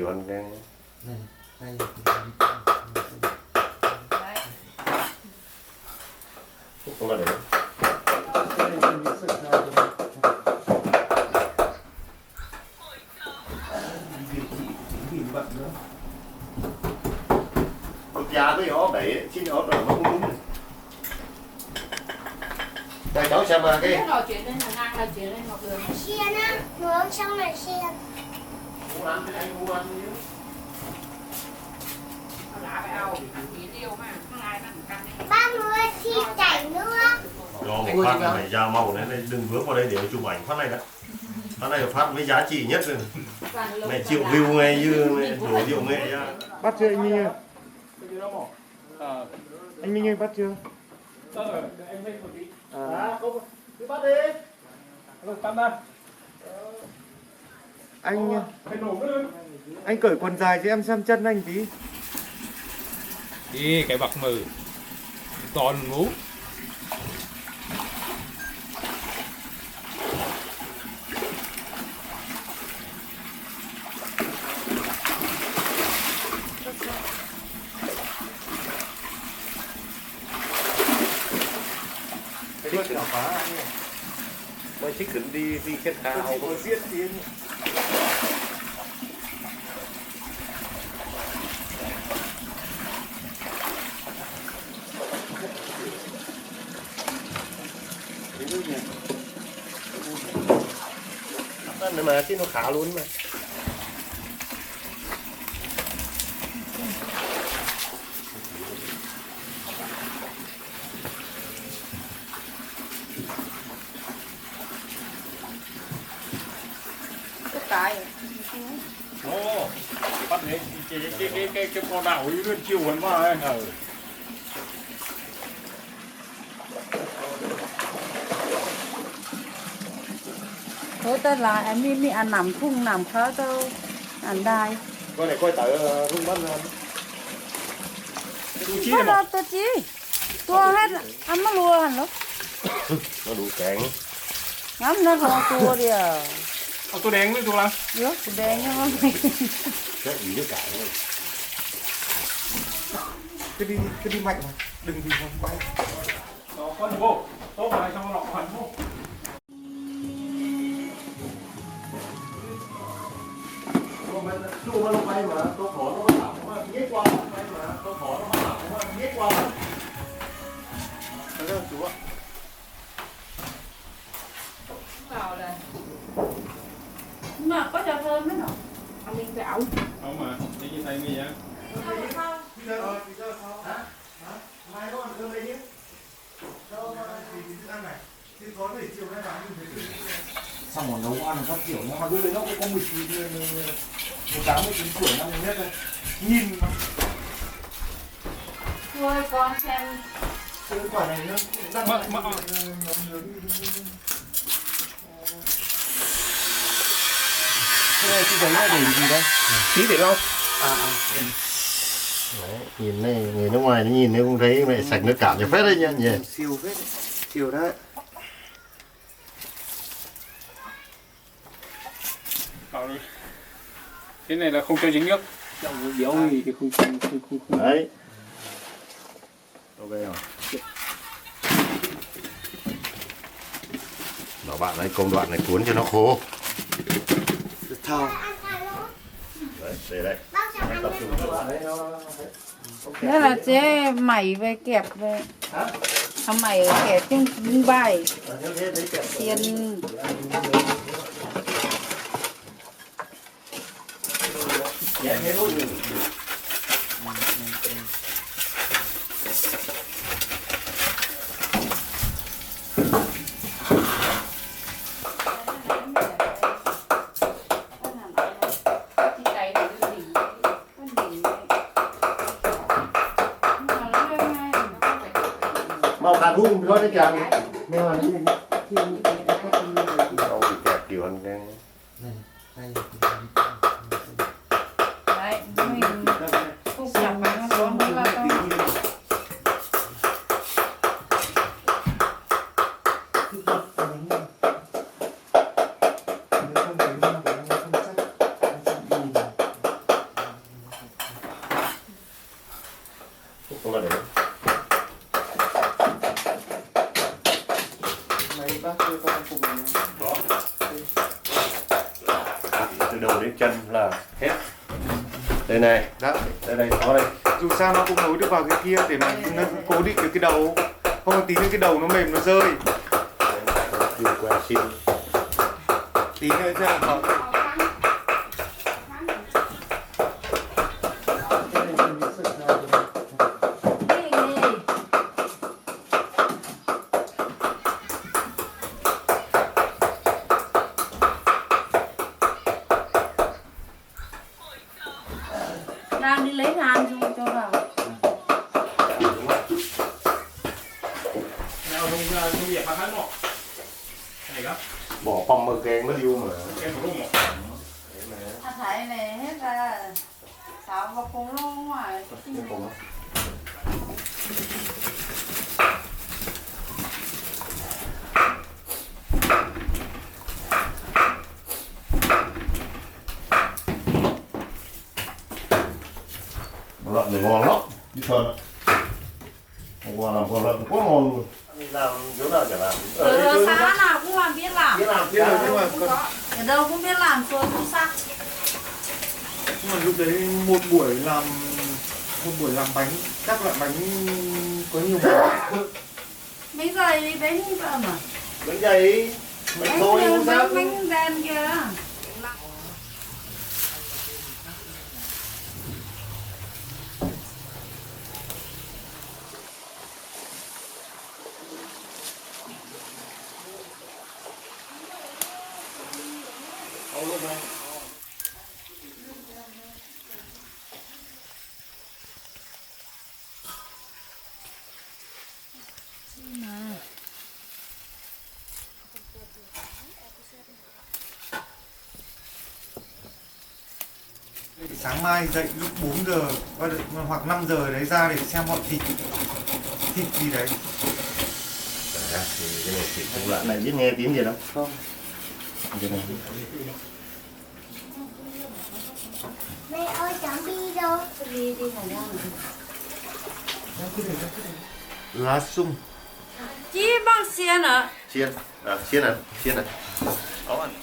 kiểu ăn cái này không là để cục da với ó đẩy xin ó đẩy nó không đúng. Đây cháu xem mà cái rồi chuyển lên thằng An là chuyển lên học đường. Xiên á, nướng xong là xiên. muốn ăn cái anh muốn ăn chứ. Lá phải ao tí tiêu mà không ai nó căng. 30 thì chảy nước. Do một phát này da màu này đừng vướng vào đây để chụp ảnh phát này đã. Phát này là phát với giá trị nhất rồi. Này triệu view ngay như này đổ rượu nghệ ra. bắt chưa anh Minh ơi? Anh Minh ơi bắt chưa? Em lên một tí. Không, cứ bắt đi. Rồi, tắm ra. Phải nổ lên. Anh cởi quần dài cho em xem chân anh tí. Đi cái bạc mừ. Toàn ngủ. Thích khảo phá anh ơi. Tôi thích đi kết khao. Có giết tiến. Này mà chứ nó khá luôn mà. Tất cả Ồ, bắt đấy cái con đảo ấy luôn chiều vẫn vào ấy. thôi ta là em mi ăn nằm thung nằm khá đâu ăn đai Coi này coi tới rung bắt ra. có đâu tôi chi tua hết ăn nó lùa hẳn lúc Nó đủ cánh. ngắm nó không tua đi à Tôi đen với tôi làm. được thì đen nha không Cái gì chứ cả. Cứ đi mạnh mà. Đừng vì không quay. Đó, con vô. Tốt này xong nó hoàn vô. Chú nó bay mà, tôi khổ nó bắt lỏng mà, nhét qua nó bay mà, tôi khổ nó bắt lỏng mà, nhét qua mà. Thấy không chú ạ? vào là mà có cho thơm mấy nọ mình phải ống. Không mà, đi như tay gì á. Mai có ăn cơm đây chứ? Xong rồi nấu ăn các kiểu nhưng mà lúc đấy nó cũng có 18-19 tuổi năm nhất thôi. Nhìn mà. thôi con xem Cái quả này nó đang cái này cái giấy này để gì đây? Tí để lau. Đấy, nhìn này, người nước ngoài nó nhìn nó cũng thấy mẹ sạch nước cảm cho phết đấy nhá nhỉ? Siêu phết. Siêu đấy. Lau đi. Cái này là không cho dính nước. Đậu béo thì không. Đấy. Ok rồi. Bảo bạn ấy công đoạn này cuốn cho nó khô. Thao. Đấy, để đây. Anh tập trung các bạn đấy nó. thế là chế mày về kẹp về mày kẹp trên bài Như thế đấy kẹp. tiền Nhẹ thế thôi. Màu hạt hung thôi đấy kìa. Nhưng mà Đâu bị kẹp kiểu ăn cái. đấy mình không chặt mà nó xuống nó là to cùng đó từ đầu đến chân là hết đây này đó. đây đây có đây Dù sao nó cũng nối được vào cái kia để mà nó cố định được cái đầu, không có tí nữa cái đầu nó mềm nó rơi. dùng que xiên Tí nữa sẽ là hợp. Đang đi lấy than cho vào. nào nông nghiệp mà thấy một này đó bỏ phòng mà kèn nó điêu mà em có đúng một Thấy này hết ra. Sao vào cùng nó ngoài. lợn này ngon lắm đi sơn hôm qua làm con lợn quá ngon luôn làm chỗ nào chả làm Sáng nào cũng làm biết làm. biết làm Biết rồi, nhưng mà Ở đâu cũng biết làm rồi cũng sắc. lúc đấy một buổi làm bánh, chắc là bánh có nhiều bánh. Bánh dày bánh vợ mà. bánh dày bánh thôi không sao Bánh đen kìa. Sáng mai dậy lúc 4 giờ hoặc 5 giờ đấy ra để xem họ thịt gì đấy. thì cái này thịt cũng lợn này biết nghe tiếng gì đâu Không. cái này Mẹ ơi cháu đi đâu? Đi phải ra. Lá sung. Chỉ bằng xiên à? chiên chiên này đó anh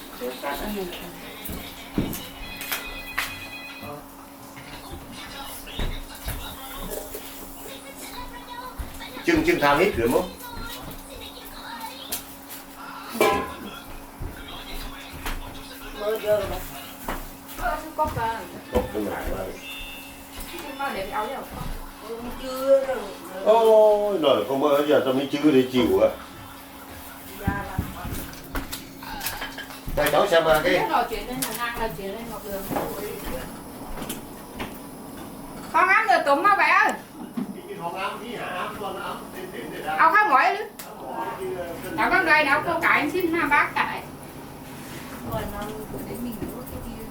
chừng than ít được không Cốc ra. cốc cái này Nó để áo vào. Chưa rồi. ôi rồi không bao giờ tao mới chữ để chịu á đây cháu xem mà cái Rồi chuyển lên hàng ngang là chuyển lên ngọc đường. Con ăn được tụm mà bé ơi. Áo khác mỗi nữa. Áo con đây áo cô cải xin ha bác cải. Rồi nó để mình nuốt cái kia.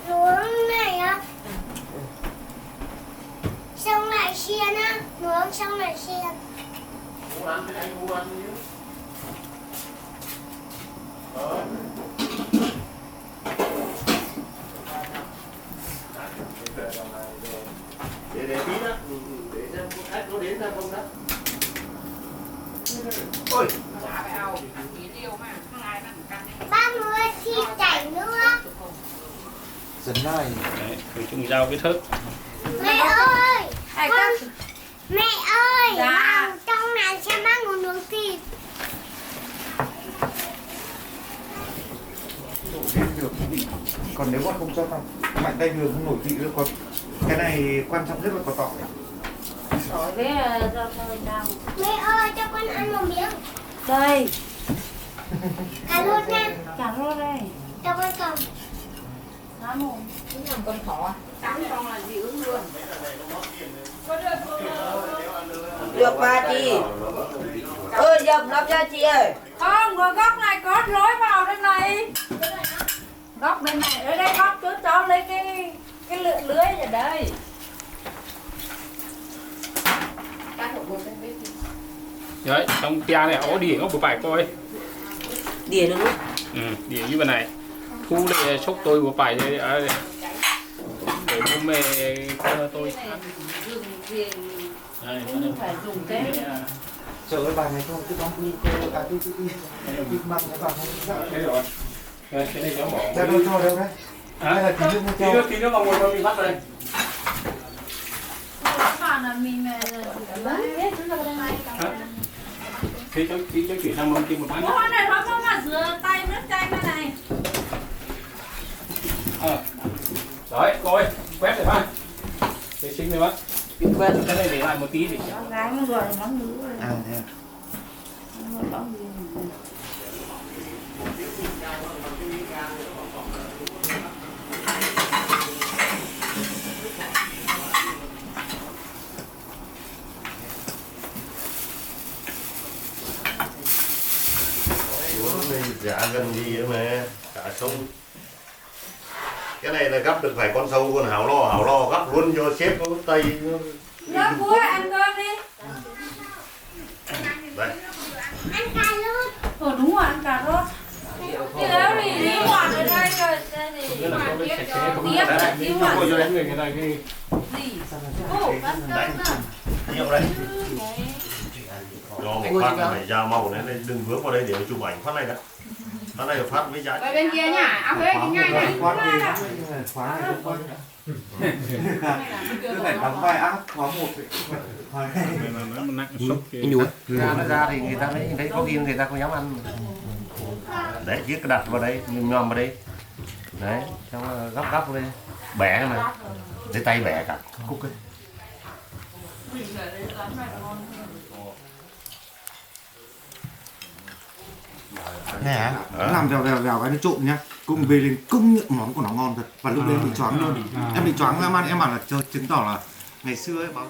Nướng này á. Xong lại xiên á, nướng xong lại xiên. để tí đó để xem khách có đến ra không đó ôi Chả phải áo. Chỉ tiêu mà. Không ai nó căng. Ba mươi thịt chảy nước. Dần này. đấy phải chung dao cái thớt Mẹ ơi. Ai Con, cắt? mẹ ơi. Dạ. Vào trong này xem bác muốn nướng thịt. Đổ thêm được vị. Còn nếu mà không cho mạnh tay đường không nổi vị nữa, còn cái này quan trọng nhất là có tỏi. Rồi với rau thơm đào. Mẹ ơi cho con ăn một miếng. Đây, Cà rốt nha. cà rốt đây. Cho con cầm. Cá mồm. Cũng làm con thỏ. Cắn con là dị ứng luôn. Được ba chị. Dầm lắm cho chị ơi. Không, ở góc này có rối vào đây này. Góc bên này, ở đây góc cứ cho lấy cái lưới ở đây. Cắt hộp bột lên bếp đi. đấy trong tia này có đĩa có phải coi Đĩa được đĩa như bên này thu để xúc tôi của phải để hôm mẹ tôi dùng tiền đây cũng phải dùng cái Trời ơi bài này không cứ bóng đi cái măng cái vào không. thế rồi cái này cháu bỏ Đây đâu cho đâu đấy. Đây là tí nước tí nước vào ngồi mình bắt vào đây bạn là mình thế cháu chuyển sang mâm kia một bát nữa. Ủa này nó mà rửa tay nước chanh cái này. Đấy, coi, quét rồi bác. Vệ sinh rồi bác. Quét. Cái này để lại một tí để cho. Gái nó gọi món nữa. À thế à. Dạ gần gì nữa mà cả sông. Cái này là gắp được phải con sâu, con hảo lo gắp luôn cho sếp có tay. Nó vui ăn cơm đi. Đấy. Ăn cà rốt. Đúng rồi, ăn cà rốt. Chứ nếu thì đi ngoặt ở đây rồi thì Nghĩa là có cái sạch sẽ không tiếp đấy. đi Cho ngoặt cô cho đến người ta cái gì? Ô, ăn Đấy. cơm nào. Nhiều đây. Cho một phát phải ra màu này đừng vướng vào đây để chụp ảnh phát này đã. Phát này là phát với giá. Ở bên kia nhá, áo Huế thì ngay này. Khóa đi khóa này không có. Cứ phải đóng vai áp khóa một nó nặng sốc Anh nhủ ra nó ra thì người ta thấy có ghiêng người ta không dám ăn. Đấy, chiếc cái đặt vào đây, nhòm vào đây. Đấy, xong gấp vào đây. Bẻ này. Lấy tay bẻ cả khúc ấy. Nè hả? Làm vèo cái nó trộn nhá. Cùng về lên công nhận món của nó ngon thật. Và lúc đấy bị choáng luôn. Em bị choáng ra man em bảo là chứng tỏ là ngày xưa ấy báo